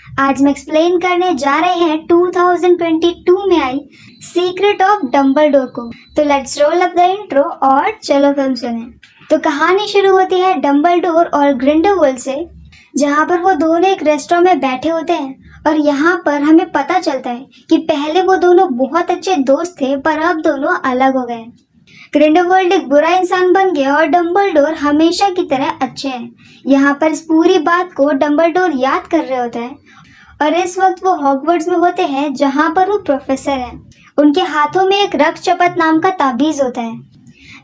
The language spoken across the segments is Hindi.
आज हम एक्सप्लेन करने जा रहे हैं 2022 में आई सीक्रेट ऑफ डम्बलडोर को। तो let's roll up the intro और चलो फिल्म सुने। तो कहानी शुरू होती है डम्बलडोर और ग्रिंडेलवाल्ड से, जहाँ पर वो दोनों एक रेस्टोरेंट में बैठे होते हैं और यहाँ पर हमें पता चलता है कि पहले वो दोनों बहुत अच्छे दोस्त थे पर अब दोनों अलग हो गए। ग्रिंडेलवाल्ड एक बुरा इंसान बन गया और डम्बलडोर हमेशा की तरह अच्छे हैं। यहाँ पर इस पूरी बात को डम्बलडोर याद कर रहे होते हैं और इस वक्त वो हॉगवर्ट्स में होते हैं जहाँ पर वो प्रोफेसर हैं। उनके हाथों में एक रक्त शपथ नाम का ताबीज होता है।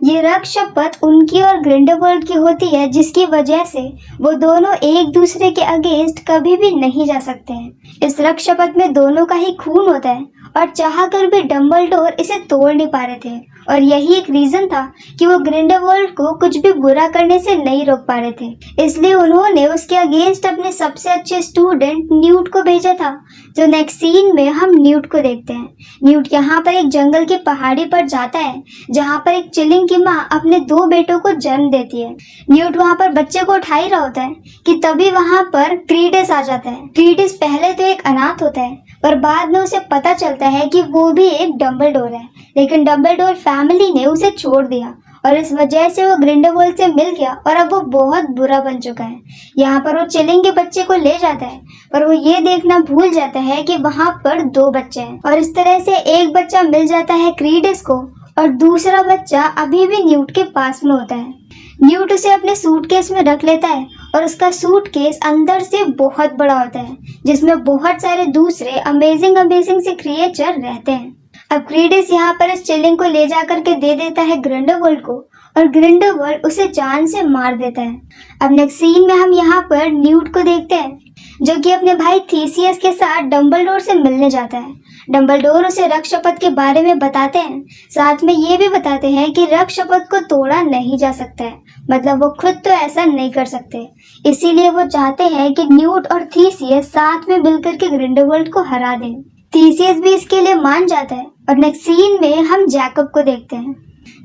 ये रक्त शपथ उनकी और ग्रिंडेलवाल्ड की होती है, जिसकी वजह से वो दोनों एक दूसरे के अगेंस्ट कभी भी नहीं जा सकते हैं। इस रक्त शपथ में दोनों का ही खून होता है और चाह कर भी डम्बलडोर इसे तोड़ नहीं पा रहे थे और यही एक रीजन था कि वो ग्रिंडेलवाल्ड को कुछ भी बुरा करने से नहीं रोक पा रहे थे। इसलिए उन्होंने उसके अगेंस्ट अपने सबसे अच्छे स्टूडेंट न्यूट को भेजा था। जो नेक्स्ट सीन में हम न्यूट को देखते हैं। न्यूट यहाँ पर एक जंगल की पहाड़ी पर जाता है जहाँ पर एक चिलिंग की माँ अपने 2 बेटों को जन्म देती है। न्यूट वहाँ पर बच्चे को उठा ही रहा होता है कि तभी वहाँ पर क्रीडिस आ जाता है। क्रीडिस पहले तो एक अनाथ होता है पर बाद में उसे पता चलता है कि वो भी एक डम्बलडोर है, लेकिन डम्बलडोर फैमिली ने उसे छोड़ दिया और इस वजह से वो ग्रिंडेलवाल्ड से मिल गया और अब वो बहुत बुरा बन चुका है। यहाँ पर वो चिलिंग के बच्चे को ले जाता है पर वो ये देखना भूल जाता है कि वहाँ पर 2 बच्चे हैं और इस तरह से एक बच्चा मिल जाता है क्रीडिस को और दूसरा बच्चा अभी भी न्यूट के पास में होता है। न्यूट उसे अपने सूटकेस में रख लेता है और उसका सूटकेस अंदर से बहुत बड़ा होता है जिसमें बहुत सारे दूसरे अमेजिंग से क्रिएचर रहते हैं। अब क्रीडिस यहाँ पर इस चिलिंग को ले जाकर के दे देता है ग्रिंडेलवाल्ड को और ग्रिंडेलवाल्ड उसे जान से मार देता है। अब नेक्स्ट सीन में हम यहाँ पर न्यूट को देखते हैं जो कि अपने भाई थीसियस के साथ डम्बलडोर से मिलने जाता है। डम्बलडोर उसे रक्त शपथ के बारे में बताते हैं, साथ में ये भी बताते हैं कि रक्त शपथ को तोड़ा नहीं जा सकता है, मतलब वो खुद तो ऐसा नहीं कर सकते। इसीलिए वो चाहते हैं कि न्यूट और थीसियस साथ में मिलकर के ग्रिंडेलवाल्ड को हरा दें। थीसियस भी इसके लिए मान जाता है और नेक्स्ट सीन में हम जैकब को देखते हैं।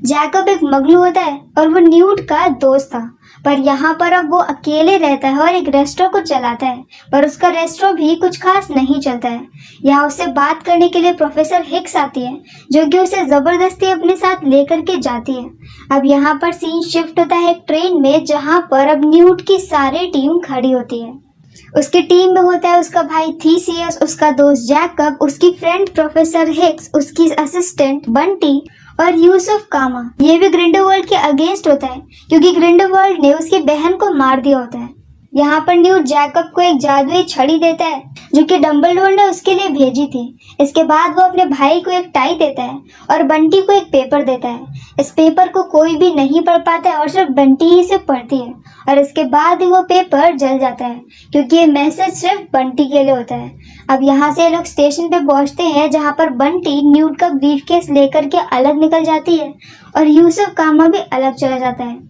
जैकब एक मगलू होता है और वो न्यूट का दोस्त था, पर यहाँ पर अब वो अकेले रहता है और एक रेस्टोरेंट को चलाता है, पर उसका रेस्टोरेंट भी कुछ खास नहीं चलता है। यहाँ उससे बात करने के लिए प्रोफेसर हिक्स आती है जो कि उसे जबरदस्ती अपने साथ लेकर के जाती है। अब यहाँ पर सीन शिफ्ट होता है एक ट्रेन में जहाँ पर अब न्यूट की सारी टीम खड़ी होती है। उसकी टीम में होता है उसका भाई थीसियस, उसका दोस्त जैकब, उसकी फ्रेंड प्रोफेसर हिक्स, उसकी असिस्टेंट बंटी और यूसुफ कामा। ये भी ग्रिंडेलवाल्ड के अगेंस्ट होता है क्योंकि ग्रिंडेलवाल्ड ने उसकी बहन को मार दिया होता है। यहाँ पर न्यूट जैकब को एक जादुई छड़ी देता है जो कि डम्बलडोर ने उसके लिए भेजी थी। इसके बाद वो अपने भाई को एक टाई देता है और बंटी को एक पेपर देता है। इस पेपर को कोई भी नहीं पढ़ पाता है और सिर्फ बंटी ही इसे पढ़ती है और इसके बाद ही वो पेपर जल जाता है क्योंकि ये मैसेज सिर्फ बंटी के लिए होता है। अब यहाँ से लोग स्टेशन पे पहुँचते हैं जहाँ पर बंटी न्यूट का ब्रीफकेस लेकर के अलग निकल जाती है और यूसुफ कामा भी अलग चला जाता है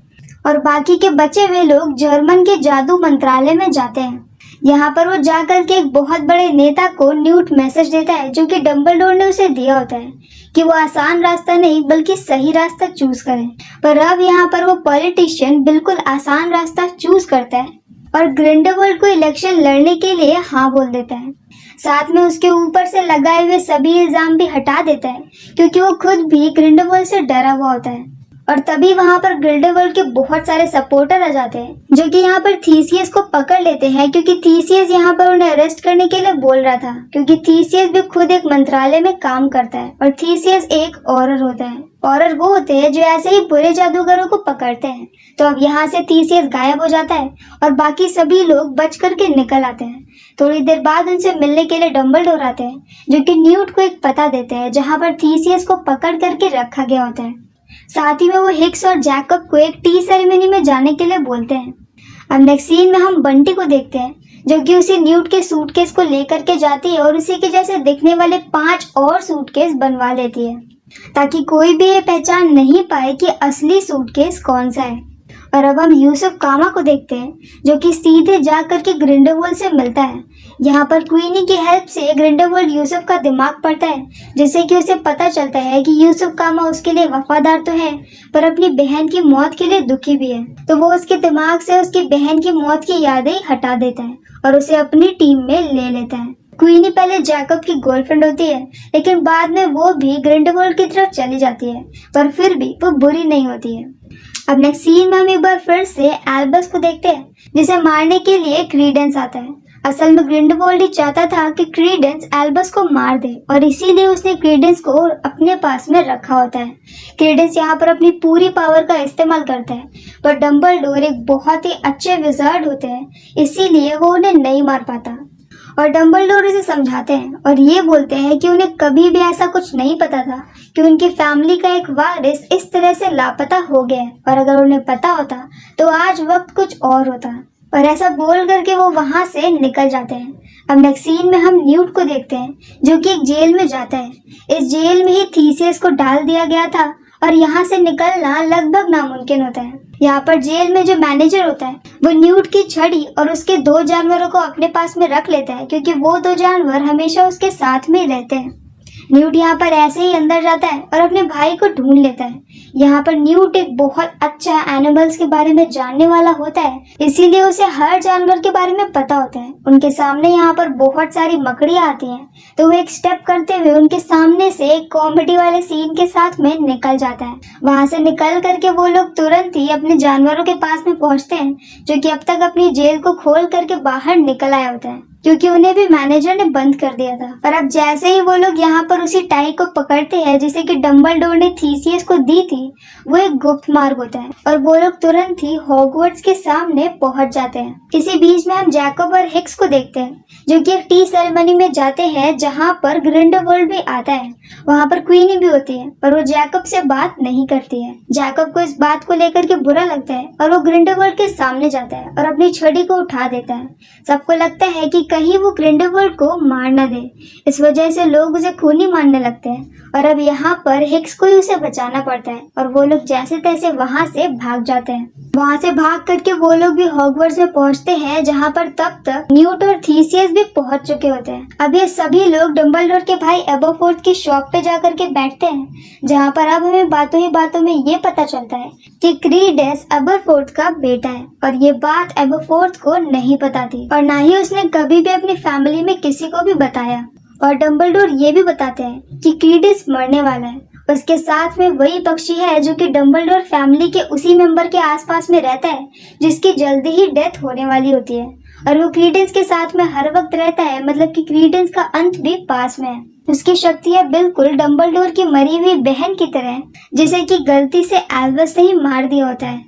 और बाकी के बचे हुए लोग जर्मन के जादू मंत्रालय में जाते हैं। यहाँ पर वो जाकर के एक बहुत बड़े नेता को न्यूट मैसेज देता है जो कि डम्बलडोर ने उसे दिया होता है कि वो आसान रास्ता नहीं बल्कि सही रास्ता चूज करें। पर अब यहाँ पर वो पॉलिटिशियन बिल्कुल आसान रास्ता चूज करता है और ग्रिंडेलवाल्ड को इलेक्शन लड़ने के लिए हाँ बोल देता है। साथ में उसके ऊपर से लगाए हुए सभी इल्जाम भी हटा देता है क्योंकि वो खुद भी ग्रिंडेलवाल्ड से डरा हुआ होता है। और तभी वहाँ पर ग्रिंडेलवाल्ड के बहुत सारे सपोर्टर आ जाते हैं जो कि यहाँ पर थीसियस को पकड़ लेते हैं क्योंकि थीसियस यहाँ पर उन्हें अरेस्ट करने के लिए बोल रहा था क्योंकि थीसियस भी खुद एक मंत्रालय में काम करता है और थीसियस एक ऑरर होता है। ऑरर वो होते हैं जो ऐसे ही बुरे जादूगरों को पकड़ते हैं। तो अब यहाँ से थीसियस गायब हो जाता है और बाकी सभी लोग बच करके निकल आते हैं। थोड़ी देर बाद उनसे मिलने के लिए डम्बलडोर आते हैं जो कि न्यूट को एक पता देते हैं जहाँ पर थीसियस को पकड़ करके रखा गया होता है। साथ ही में वो हिक्स और जैकब को एक टी सेरेमनी में जाने के लिए बोलते हैं। अब नेक्स्ट सीन में हम बंटी को देखते हैं जो कि उसी न्यूट के सूटकेस को लेकर के जाती है और उसी के जैसे दिखने वाले 5 और सूटकेस बनवा लेती है ताकि कोई भी ये पहचान नहीं पाए कि असली सूटकेस कौन सा है। और अब हम यूसुफ कामा को देखते हैं जो कि सीधे जा करके ग्रिंडेलवाल्ड से मिलता है। यहाँ पर क्वीनी की हेल्प से ग्रिंडेलवाल्ड यूसुफ का दिमाग पढ़ता है, जिससे कि उसे पता चलता है कि यूसुफ कामा उसके लिए वफादार तो है पर अपनी बहन की मौत के लिए दुखी भी है। तो वो उसके दिमाग से उसकी बहन की मौत की यादें हटा देता है और उसे अपनी टीम में ले लेता है। क्वीनी पहले जैकब की गर्लफ्रेंड होती है, लेकिन बाद में वो भी ग्रिंडेलवाल्ड की तरफ चली जाती है, पर फिर भी वो बुरी नहीं होती है। अब नेक्स्ट सीन में हम एक बार फिर से एल्बस को देखते हैं, जिसे मारने के लिए क्रीडेंस आता है। असल में ग्रिंडेलवाल्ड ही चाहता था कि क्रीडेंस एल्बस को मार दे और इसीलिए उसने क्रीडेंस को अपने पास में रखा होता है। क्रीडेंस यहाँ पर अपनी पूरी पावर का इस्तेमाल करता है, पर डंबलडोर एक बहुत ही अच्छे विज़ार्ड होते हैं, इसीलिए वो उन्हें नहीं मार पाता। और डंबलडोर उसे समझाते हैं और ये बोलते हैं कि उन्हें कभी भी ऐसा कुछ नहीं पता था कि उनकी फैमिली का एक वारिस इस तरह से लापता हो गया है, और अगर उन्हें पता होता तो आज वक्त कुछ और होता। और ऐसा बोल करके वो वहां से निकल जाते हैं। अब नेक्स्ट सीन में हम न्यूट को देखते हैं जो कि एक जेल में जाता है। इस जेल में ही थीसियस को डाल दिया गया था और यहाँ से निकलना लगभग नामुमकिन होता है। यहाँ पर जेल में जो मैनेजर होता है वो न्यूट की छड़ी और उसके 2 जानवरों को अपने पास में रख लेता है, क्योंकि वो 2 जानवर हमेशा उसके साथ में रहते हैं। न्यूट यहाँ पर ऐसे ही अंदर जाता है और अपने भाई को ढूंढ लेता है। यहाँ पर न्यूट एक बहुत अच्छा एनिमल्स के बारे में जानने वाला होता है, इसीलिए उसे हर जानवर के बारे में पता होता है। उनके सामने यहाँ पर बहुत सारी मकड़ियाँ आती हैं, तो वो एक स्टेप करते हुए उनके सामने से एक कॉमेडी वाले सीन के साथ में निकल जाता है। वहाँ से निकल करके वो लोग तुरंत ही अपने जानवरों के पास में पहुँचते हैं, जो कि अब तक अपनी जेल को खोल करके बाहर निकल आया होता है, क्योंकि उन्हें भी मैनेजर ने बंद कर दिया था। और अब जैसे ही वो लोग यहाँ पर उसी टाई को पकड़ते हैं जिसे कि डंबलडोर ने थीसियस को दी थी, वो एक गुप्त मार्ग होता है और वो लोग तुरंत ही हॉगवर्ट्स के सामने पहुंच जाते हैं। इसी बीच में हम जैकब और हिक्स को देखते हैं जो कि एक टी सेरेमनी में जाते हैं, जहाँ पर ग्रिंडेलवाल्ड भी आता है। वहाँ पर क्वीनी भी होती है, पर वो जैकब से बात नहीं करती है। जैकब को इस बात को लेकर के बुरा लगता है और वो ग्रिंडेलवाल्ड के सामने जाता है और अपनी छड़ी को उठा देता है। सबको लगता है कि कहीं वो ग्रिंडेलवाल्ड को मार न दे, इस वजह से लोग उसे खूनी मारने लगते हैं। और अब यहाँ पर हिक्स को ही उसे बचाना पड़ता है और वो लोग जैसे तैसे वहाँ से भाग जाते हैं। वहाँ से भाग करके वो लोग भी हॉगवर्ट्स में पहुँचते हैं, जहाँ पर तब तक न्यूट और थीसियस भी पहुँच चुके होते हैं। अब ये सभी लोग डंबलडोर के भाई एबरफोर्थ की शॉप पे जा करके बैठते हैं, जहाँ पर अब हमें बातों ही बातों में ये पता चलता है कि क्रीडेंस एबरफोर्थ का बेटा है। और ये बात एबरफोर्थ को नहीं पता थी और ना ही उसने कभी भी अपनी फैमिली में किसी को भी बताया। और डंबलडोर ये भी बताते हैं कि क्रीडेंस मरने वाला है। उसके साथ में वही पक्षी है जो कि डंबलडोर फैमिली के उसी मेंबर के आसपास में रहता है जिसकी जल्दी ही डेथ होने वाली होती है, और वो क्रीडेंस के साथ में हर वक्त रहता है, मतलब कि क्रीडेंस का अंत भी पास में है। उसकी शक्तियाँ बिल्कुल डंबलडोर की मरी हुई बहन की तरह है, जिसे कि गलती से एल्बस ने ही मार दिया होता है,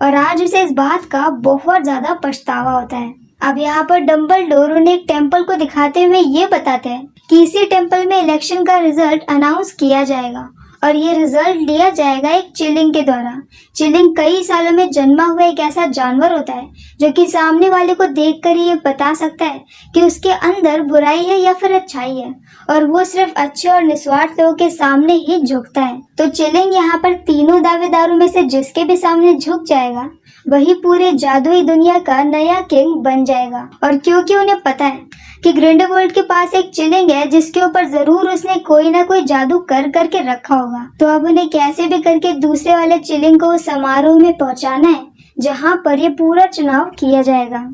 और आज उसे इस बात का बहुत ज्यादा पछतावा होता है। अब यहाँ पर डंबलडोर उन्हें एक टेम्पल को दिखाते हुए ये बताते हैं कि इसी टेम्पल में इलेक्शन का रिजल्ट अनाउंस किया जाएगा और ये रिजल्ट लिया जाएगा एक चिलिंग के द्वारा। चिलिंग कई सालों में जन्मा हुआ एक ऐसा जानवर होता है जो कि सामने वाले को देखकर ही ये बता सकता है कि उसके अंदर बुराई है या फिर अच्छाई है, और वो सिर्फ अच्छे और निस्वार्थ लोगों के सामने ही झुकता है। तो चिलिंग यहाँ पर तीनों दावेदारों में से जिसके भी सामने झुक जाएगा वही पूरे जादुई दुनिया का नया किंग बन जाएगा। और क्योंकि उन्हें पता है कि ग्रिंडेलवाल्ड के पास एक चिलिंग है जिसके ऊपर जरूर उसने कोई ना कोई जादू कर करके रखा होगा, तो अब उन्हें कैसे भी करके दूसरे वाले चिलिंग को उस समारोह में पहुंचाना है जहां पर ये पूरा चुनाव किया जाएगा,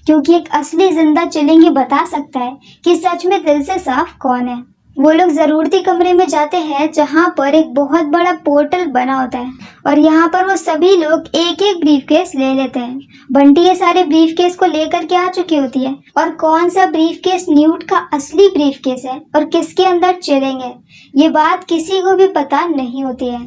क्योंकि एक असली जिंदा चिलिंग ही बता सकता है कि सच में दिल से साफ कौन है। वो लोग जरूरती कमरे में जाते हैं जहाँ पर एक बहुत बड़ा पोर्टल बना होता है, और यहाँ पर वो सभी लोग एक एक ब्रीफकेस ले लेते हैं। बंटी ये सारे ब्रीफकेस को लेकर के आ चुकी होती है, और कौन सा ब्रीफकेस न्यूट का असली ब्रीफकेस है और किसके अंदर चिलेंगे ये बात किसी को भी पता नहीं होती है।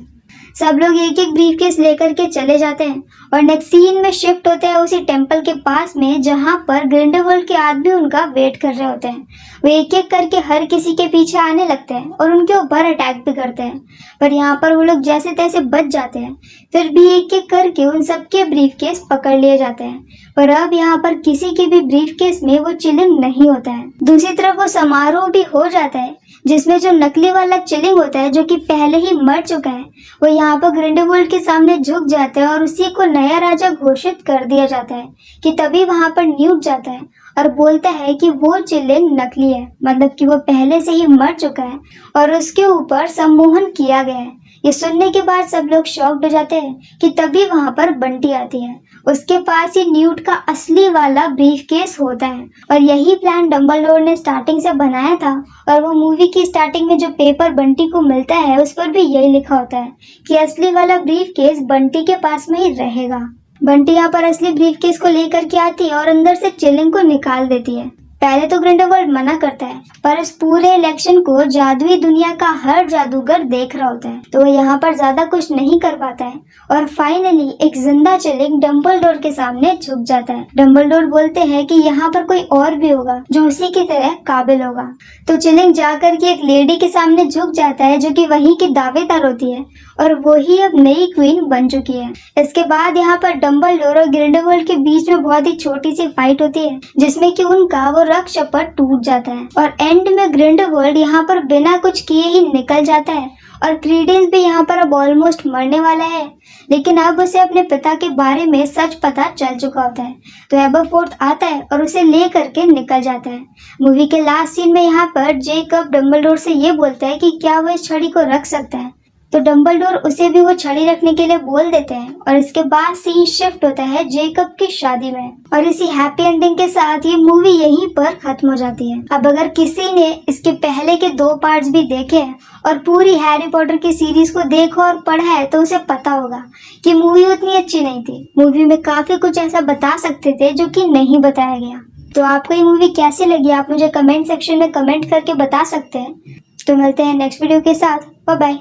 सब लोग एक एक ब्रीफकेस लेकर के चले जाते हैं और नेक्स्ट सीन में शिफ्ट होते हैं उसी टेम्पल के पास में जहाँ पर ग्रिंडेलवाल्ड के आदमी उनका वेट कर रहे होते हैं। वे एक एक करके हर किसी के पीछे आने लगते हैं और उनके ऊपर अटैक भी करते हैं, पर यहाँ पर वो लोग जैसे तैसे बच जाते हैं। फिर भी एक एक करके उन सबके ब्रीफकेस पकड़ लिए जाते हैं, पर अब यहाँ पर किसी के भी ब्रीफकेस में वो चिलिंग नहीं होता है। दूसरी तरफ वो समारोह भी हो जाता है जिसमें जो नकली वाला चिलिंग होता है जो कि पहले ही मर चुका है, वो यहाँ पर ग्रिंडेलवाल्ड के सामने झुक जाता है और उसी को नया राजा घोषित कर दिया जाता है कि तभी वहां पर न्यूट जाता है और बोलता है कि वो चिलिंग नकली है, मतलब कि वो पहले से ही मर चुका है और उसके ऊपर सम्मोहन किया गया है। ये सुनने के बाद सब लोग शॉक्ड हो जाते हैं कि तभी वहां पर बंटी आती है। उसके पास ही न्यूट का असली वाला ब्रीफ केस होता है और यही प्लान डंबलडोर ने स्टार्टिंग से बनाया था। और वो मूवी की स्टार्टिंग में जो पेपर बंटी को मिलता है उस पर भी यही लिखा होता है कि असली वाला ब्रीफ केस बंटी के पास में ही रहेगा। बंटी यहाँ पर असली ब्रीफ केस को लेकर के आती है और अंदर से चिलिंग को निकाल देती है। पहले तो ग्रिंडेलवाल्ड मना करता है, पर इस पूरे इलेक्शन को जादुई दुनिया का हर जादूगर देख रहा होता है, तो वो यहाँ पर ज्यादा कुछ नहीं कर पाता है और फाइनली एक जिंदा चिलिंग डंबलडोर के सामने झुक जाता है। डंबलडोर बोलते हैं कि यहाँ पर कोई और भी होगा जो उसी की तरह काबिल होगा। तो चिलिंग जाकर के एक लेडी के सामने झुक जाता है जो कि वहीं की दावेदार होती है और वही अब नई क्वीन बन चुकी है। इसके बाद यहाँ पर डंबलडोर और ग्रिंडेलवाल्ड के बीच में बहुत ही छोटी सी फाइट होती है जिसमें कि उनका वो रक्त शपथ टूट जाता है और एंड में ग्रिंडेलवाल्ड यहाँ पर बिना कुछ किए ही निकल जाता है और क्रीडेंस भी यहाँ पर अब ऑलमोस्ट मरने वाला है, लेकिन अब उसे अपने पिता के बारे में सच पता चल चुका होता है। तो एबरफोर्थ आता है और उसे ले करके निकल जाता है। मूवी के लास्ट सीन में यहाँ पर जेकब डंबलडोर से ये बोलता है कि क्या वो इस छड़ी को रख सकता है, तो डंबलडोर उसे भी वो छड़ी रखने के लिए बोल देते हैं और इसके बाद सीन शिफ्ट होता है जेकब की शादी में और इसी हैप्पी एंडिंग के साथ ये मूवी यहीं पर खत्म हो जाती है। अब अगर किसी ने इसके पहले के 2 पार्ट्स भी देखे हैं और पूरी हैरी पॉटर की सीरीज को देखा और पढ़ा है तो उसे पता होगा कि मूवी उतनी अच्छी नहीं थी। मूवी में काफी कुछ ऐसा बता सकते थे जो कि नहीं बताया गया। तो आपको ये मूवी कैसी लगी आप मुझे कमेंट सेक्शन में कमेंट करके बता सकते हैं। तो मिलते हैं नेक्स्ट वीडियो के साथ। Bye bye.